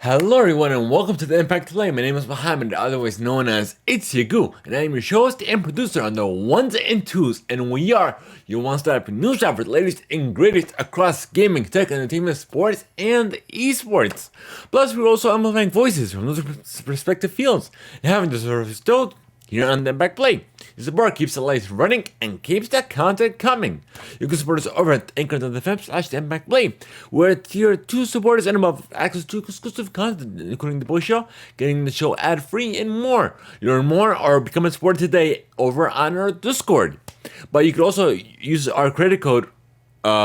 Hello everyone and welcome to the Theimpactplay. My name is Mohammed, otherwise known as It's Yagu, and I am your host and producer on the ones and twos, and we are your one-stop news shop for the latest and greatest across gaming, tech, entertainment, sports, and esports. Plus, we're also amplifying voices from those respective fields and having the service told here on the Theimpactplay. This support keeps the lights running and keeps the content coming. You can support us over at anchor.fm/Theimpactplay, where tier 2 supporters and above have access to exclusive content, including the post show, getting the show ad-free, and more. Learn more or become a supporter today over on our Discord. But you can also use our credit code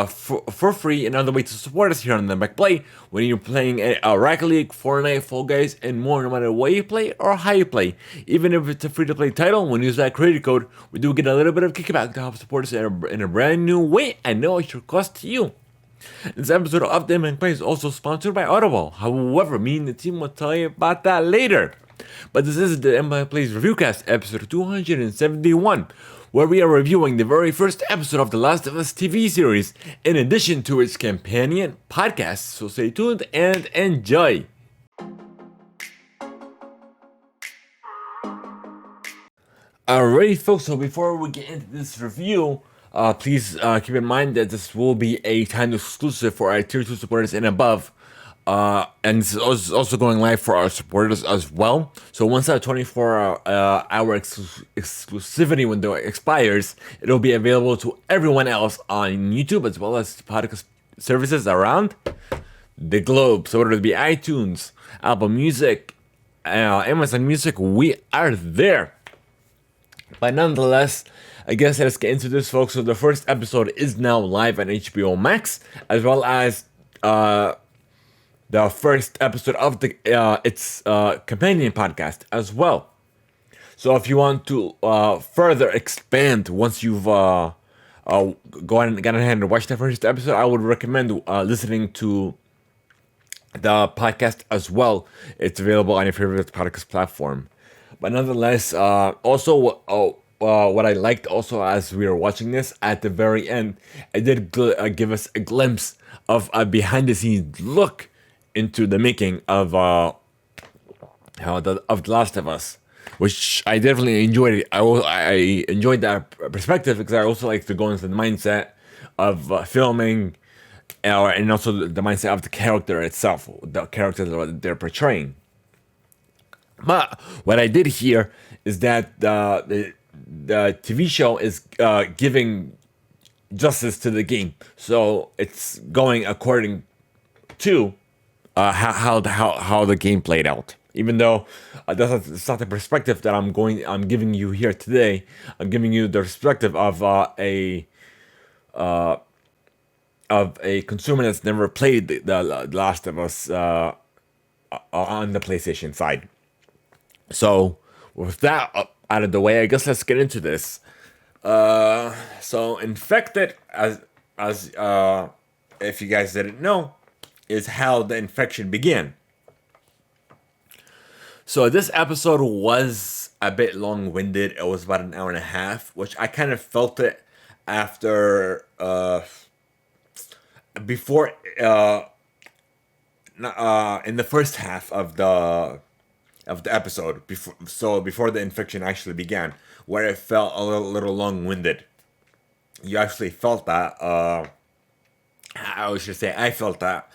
for free, another way to support us here on the Theimpactplay when you're playing Rocket League, Fortnite, Fall Guys, and more, no matter what you play or how you play. Even if it's a free-to-play title, when you use that credit code, we do get a little bit of kickback to help support us in a brand new way and no extra cost to you. This episode of the Theimpactplay is also sponsored by Audible. However, me and the team will tell you about that later. But this is the Theimpactplay's Reviewcast, episode 271, where we are reviewing the very first episode of The Last of Us TV series, in addition to its companion podcast. So stay tuned and enjoy. Alright, folks, so before we get into this review, please keep in mind that this will be a time exclusive for our tier 2 supporters and above. And this is also going live for our supporters as well. So once that 24-hour exclusivity window expires, it'll be available to everyone else on YouTube as well as podcast services around the globe. So whether it be iTunes, Apple Music, Amazon Music, we are there. But nonetheless, I guess let's get into this, folks. So the first episode is now live on HBO Max, as well as the first episode of its companion podcast as well. So if you want to further expand once you've gone ahead and watched the first episode, I would recommend listening to the podcast as well. It's available on your favorite podcast platform. But nonetheless, also what I liked also as we were watching this, at the very end, it did give us a glimpse of a behind the scenes look into the making of The Last of Us, which I definitely enjoyed. I enjoyed that perspective because I also like to go into the mindset of filming, and also the mindset of the character itself, the character that they're portraying. But what I did here is that the TV show is giving justice to the game, so it's going according to how the game played out. Even though that's not the perspective that I'm giving you here today. I'm giving you the perspective of a consumer that's never played the Last of Us on the PlayStation side. So with that out of the way, I guess let's get into this. So Infected, as if you guys didn't know, is how the infection began. So this episode was a bit long-winded. It was about an hour and a half, which I kind of felt it after before in the first half of the episode, before the infection actually began, where it felt a little long-winded. You actually felt that. I felt that.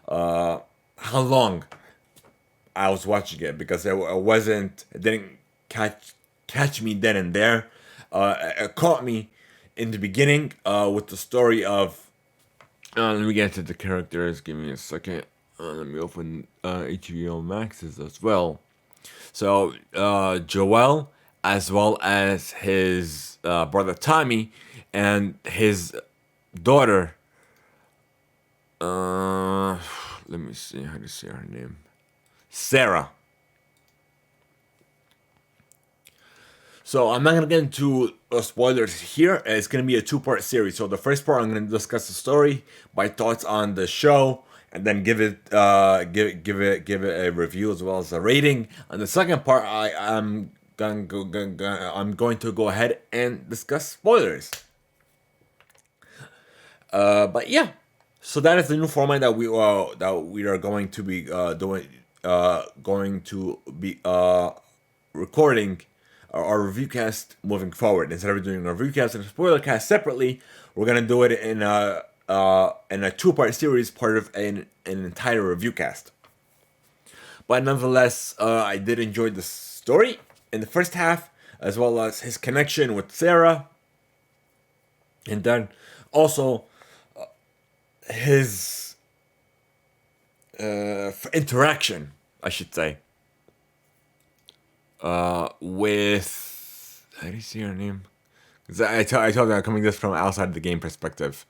How long I was watching it, because it didn't catch me then and there. It caught me in the beginning with the story of. Let me get to the characters. Give me a second. Let me open HBO Max's as well. So Joel, as well as his brother Tommy and his daughter. Let me see how to say her name. Sarah. So I'm not gonna get into spoilers here. It's gonna be a two-part series. So the first part, I'm gonna discuss the story, my thoughts on the show, and then give it a review as well as a rating. On the second part, I'm going to go ahead and discuss spoilers. But yeah. So that is the new format that we are going to be doing going to be recording our review cast moving forward. Instead of doing a review cast and a spoiler cast separately, we're gonna do it in a two-part series, part of an entire review cast. But nonetheless, I did enjoy the story in the first half, as well as his connection with Sarah, and then also his interaction, I should say, with, how do you see her name? 'Cause I told you I'm coming this from outside the game perspective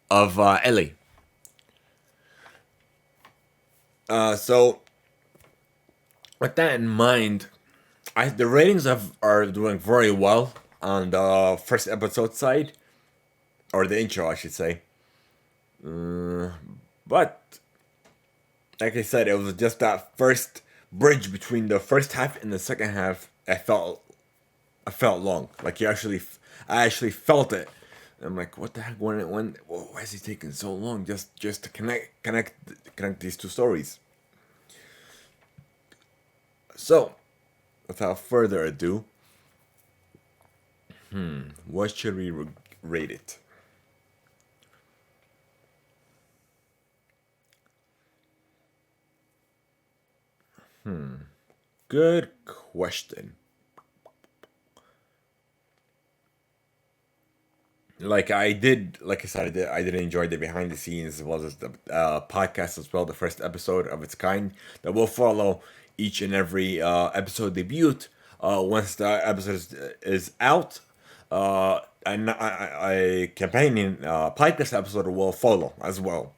of Ellie. So with that in mind, the ratings are doing very well on the first episode side, or the intro, I should say. But like I said, it was just that first bridge between the first half and the second half. I felt long. Like I actually felt it. I'm like, what the heck? Why is he taking so long just to connect these two stories? So, without further ado, what should we rate it? Good question. Like I said, I did enjoy the behind the scenes as well as the podcast as well. The first episode of its kind that will follow each and every episode debut. Once the episode is out, and a companion podcast episode will follow as well.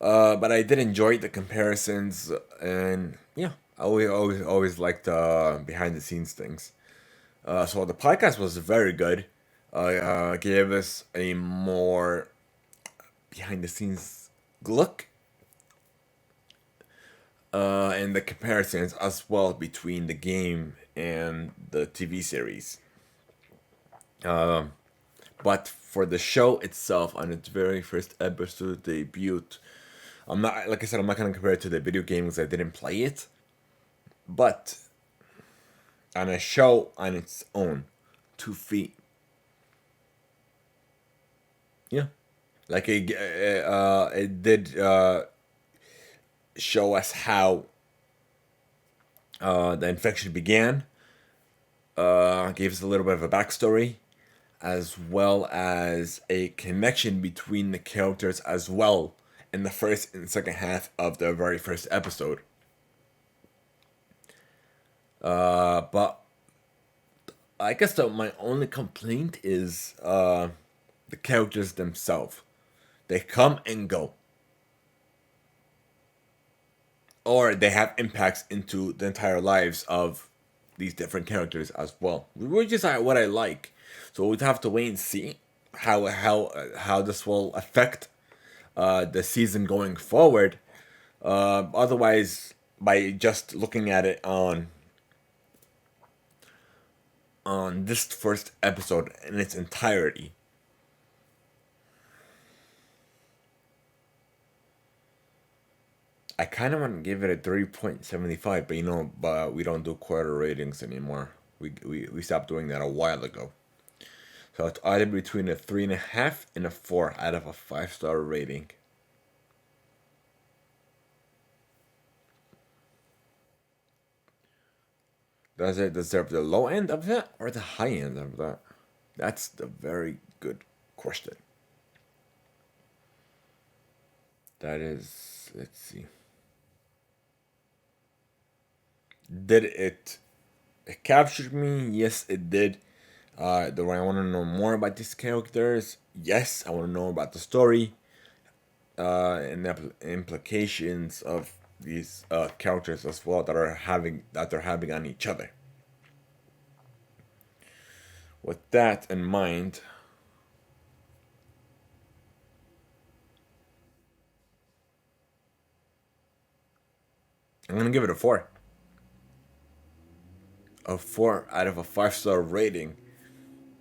But I did enjoy the comparisons, and yeah, I always liked behind the scenes things. So the podcast was very good. Gave us a more behind the scenes look, and the comparisons as well between the game and the TV series. But for the show itself, on its very first episode debut, I'm not, like I said, I'm not gonna compare it to the video game because I didn't play it. But on a show on its own, 2 feet. Yeah, like it did show us how the infection began. Gave us a little bit of a backstory, as well as a connection between the characters as well in the first and second half of the very first episode. But I guess my only complaint is the characters themselves. They come and go. Or they have impacts into the entire lives of these different characters as well. Which is what I like. So we'd have to wait and see how this will affect the season going forward. Otherwise, by just looking at it on this first episode in its entirety, I kind of want to give it a 3.75, but we don't do quarter ratings anymore. We stopped doing that a while ago. So it's either between a 3.5 and a 4 out of a 5-star rating. Does it deserve the low end of that or the high end of that? That's the very good question. That is, let's see. Did it captured me? Yes, it did. Do I want to know more about these characters? Yes, I want to know about the story and the implications of these characters as well that they're having on each other. With that in mind, I'm gonna give it a 4. A 4 out of a 5-star rating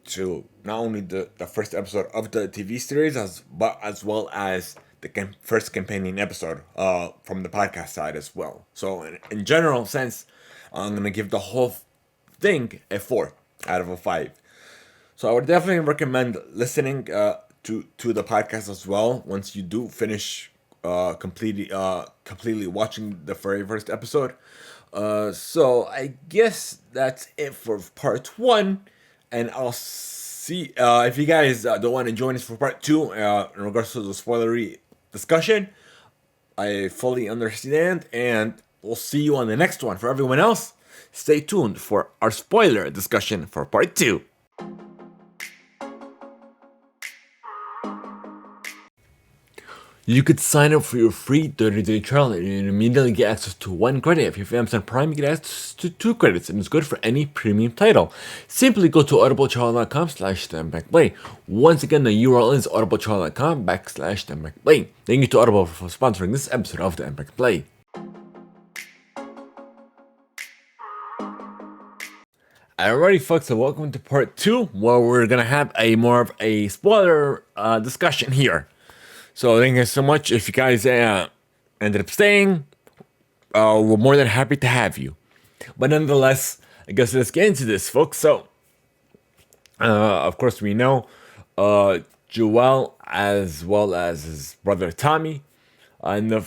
to not only the first episode of the TV series, but as well as the first companion episode from the podcast side as well. So in general sense, I'm gonna give the whole thing a 4 out of a 5. So I would definitely recommend listening to the podcast as well once you do finish completely watching the very first episode. So I guess that's it for part 1, and I'll see if you guys don't want to join us for part 2 in regards to the spoilery discussion. I fully understand, and we'll see you on the next one. For everyone else, stay tuned for our spoiler discussion for part 2. You could sign up for your free 30-day trial and you immediately get access to 1 credit. If you have Amazon Prime, you get access to 2 credits, and it's good for any premium title. Simply go to audibletrial.com/Theimpactplay. Once again, the URL is audibletrial.com/Theimpactplay. Thank you to Audible for sponsoring this episode of Theimpactplay. Alrighty, folks, so welcome to part 2, where we're gonna have a more of a spoiler discussion here. So thank you so much. If you guys ended up staying, we're more than happy to have you. But nonetheless, I guess let's get into this, folks. So, of course, we know Joel as well as his brother Tommy. In the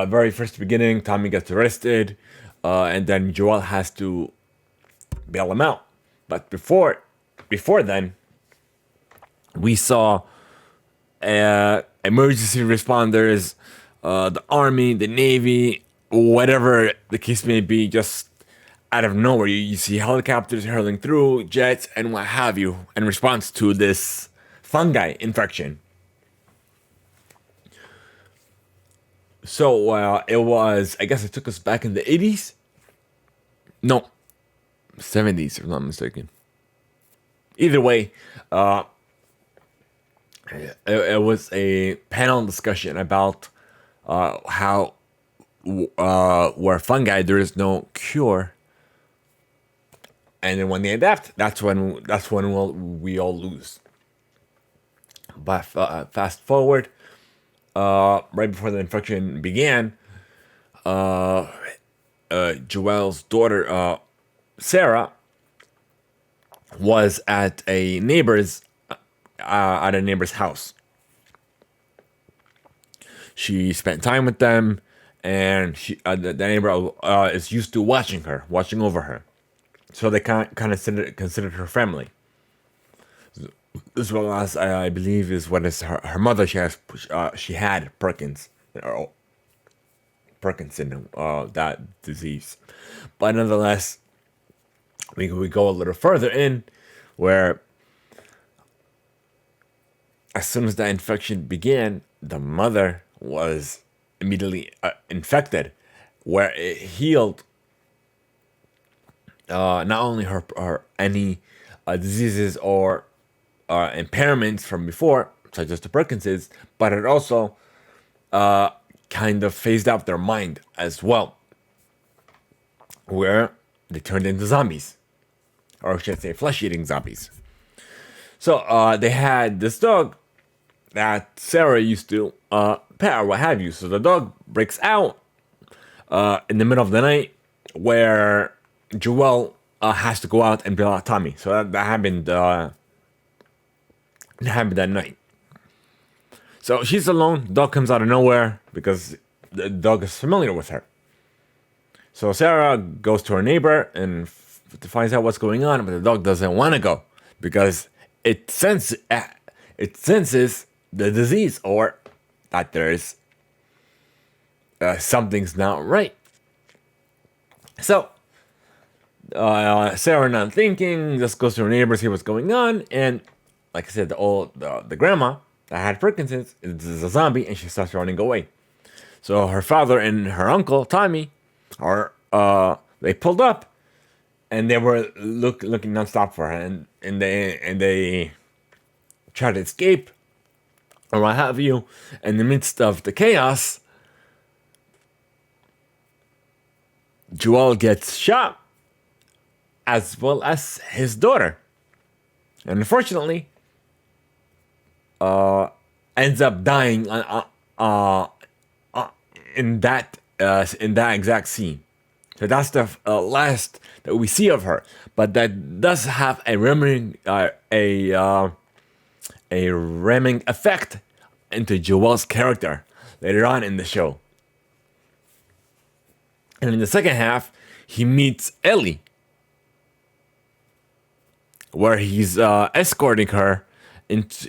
very first beginning, Tommy gets arrested, and then Joel has to bail him out. But before then, we saw emergency responders, the army, the navy, whatever the case may be, just out of nowhere, you see helicopters hurling through, jets, and what have you, in response to this fungi infection. So it was, I guess it took us back in the 80s? No, 70s, if I'm not mistaken. Either way, it was a panel discussion about how where fungi there is no cure, and then when they adapt, that's when we all lose. But fast forward, right before the infection began, Joel's daughter Sarah was at a neighbor's house. She spent time with them, and the neighbor is used to watching over her, so they kind of considered her family, as well as I believe is what is her mother. She had Parkinson, that disease, but nonetheless, we go a little further in, where as soon as the infection began, the mother was immediately infected, where it healed not only her any diseases or impairments from before, such as the Parkinson's, but it also kind of phased out their mind as well, where they turned into zombies, or I should say flesh-eating zombies. So they had this dog that Sarah used to pet or what have you. So the dog breaks out in the middle of the night, where Joel has to go out and bail out Tommy. So that happened. It happened that night. So she's alone. Dog comes out of nowhere because the dog is familiar with her. So Sarah goes to her neighbor and finds out what's going on, but the dog doesn't want to go because it senses the disease, or that there's something's not right. So Sarah, not thinking, just goes to her neighbor, see what's going on, and like I said, the grandma that had Parkinson's is a zombie, and she starts running away. So her father and her uncle Tommy they pulled up, and they were looking nonstop for her, and they tried to escape or what have you. In the midst of the chaos, Joel gets shot, as well as his daughter, and unfortunately ends up dying on in that exact scene. So that's the last that we see of her. But that does have a ramming effect into Joel's character later on in the show. And in the second half, he meets Ellie, where he's escorting her into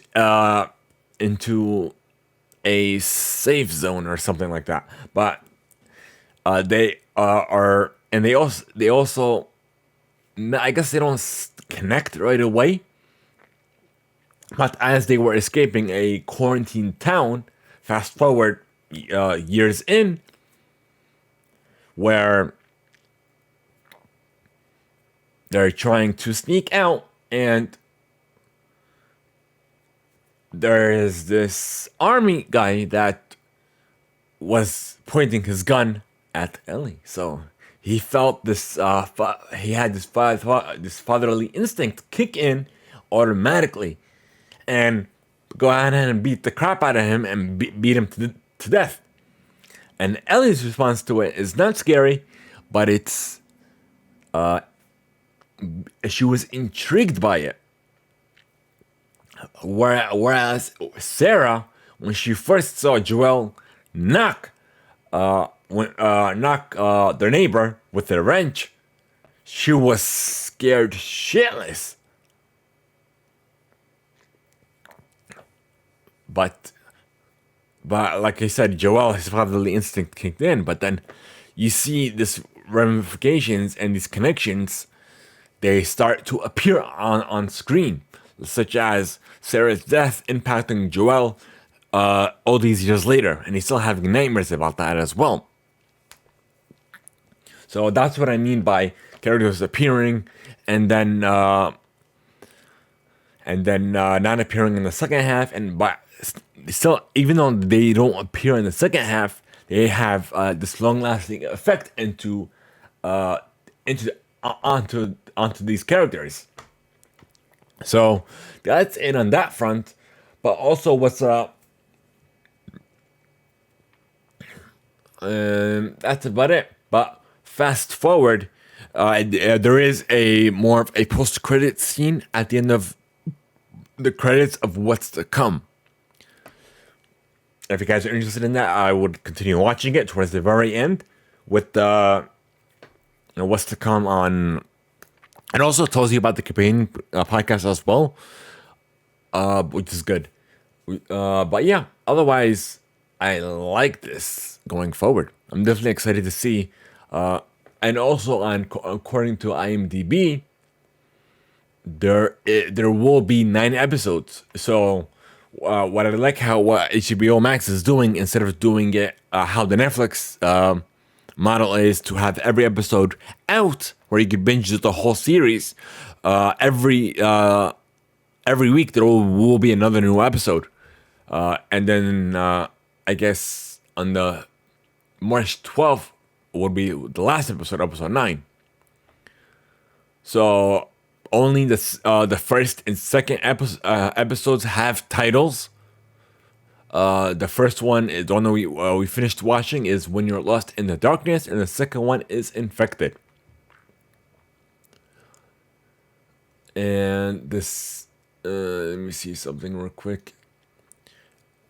a safe zone or something like that. But they are, and they also, I guess they don't connect right away. But as they were escaping a quarantine town, fast forward years in, where they're trying to sneak out, and there is this army guy that was pointing his gun at Ellie. So he felt this, he had this fatherly instinct kick in automatically and go ahead and beat the crap out of him and beat him to death. And Ellie's response to it is not scary, but it's she was intrigued by it. Whereas Sarah, when she first saw Joel knock their neighbor with a wrench, she was scared shitless. But like I said, Joel, his fatherly instinct kicked in. But then you see these ramifications and these connections, they start to appear on screen, such as Sarah's death impacting Joel all these years later, and he's still having nightmares about that as well. So that's what I mean by characters appearing and then not appearing in the second half, and but still, even though they don't appear in the second half, they have this long-lasting effect onto these characters. So that's it on that front. But also, what's that's about it. But fast forward, there is a more of a post-credit scene at the end of the credits of what's to come. If you guys are interested in that, I would continue watching it towards the very end with the what's to come on. And also tells you about the campaign podcast as well, which is good. But yeah, otherwise, I like this going forward. I'm definitely excited to see. And also, according to IMDb, there will be 9 episodes. So what I like what HBO Max is doing, instead of doing it how the Netflix model is, to have every episode out where you can binge the whole series. Every week there will be another new episode, and then I guess on the March 12th will be the last episode 9. So only the first and second episodes have titles. The first one is the one that we finished watching is When You're Lost in the Darkness, and the second one is Infected. And this, let me see something real quick.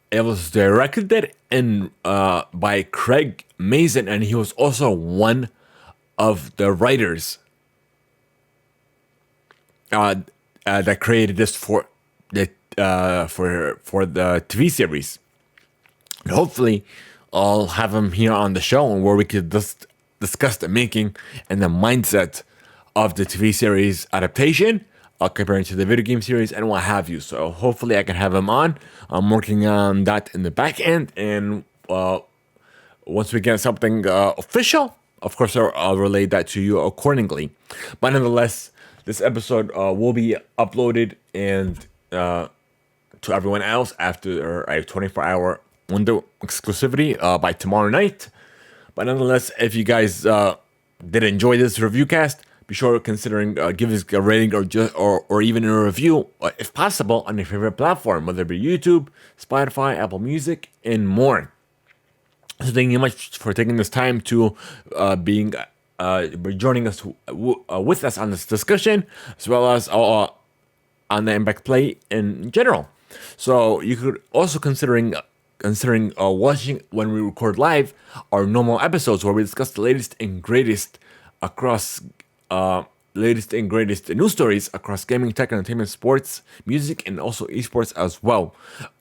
It was directed by Craig Mazin, and he was also one of the writers that created this for the TV series. And hopefully, I'll have him here on the show where we could just discuss the making and the mindset of the TV series adaptation, comparing to the video game series and what have you. So hopefully I can have him on. I'm working on that in the back end, and once we get something official, of course I'll relay that to you accordingly. But nonetheless, this episode will be uploaded and to everyone else after a 24-hour window exclusivity by tomorrow night. But nonetheless, if you guys did enjoy this review cast, be sure to considering give us a rating or even a review, if possible, on your favorite platform, whether it be YouTube, Spotify, Apple Music, and more. So thank you much for taking this time to being joining us with us on this discussion, as well as on the Impact Play in general. So you could also considering watching when we record live our normal episodes where we discuss the latest and greatest across news stories across gaming, tech, entertainment, sports, music, and also esports as well.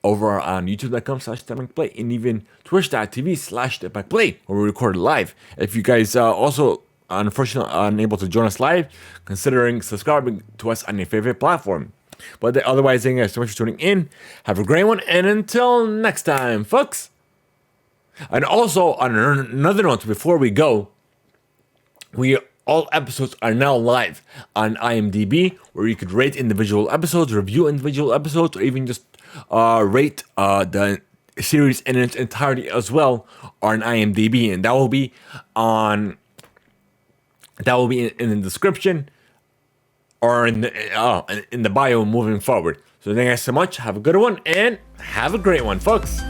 Over on youtube.com/Theimpactplay and even twitch.tv/Theimpactplay where we record live. If you guys also unfortunately unable to join us live, considering subscribing to us on your favorite platform. But otherwise, thank you guys so much for tuning in. Have a great one, and until next time, folks. And also, on another note, before we go, all episodes are now live on IMDb, where you could rate individual episodes, review individual episodes, or even just rate the series in its entirety as well on IMDb, and that will be in the description or in the bio moving forward. So thank you guys so much. Have a good one and have a great one, folks.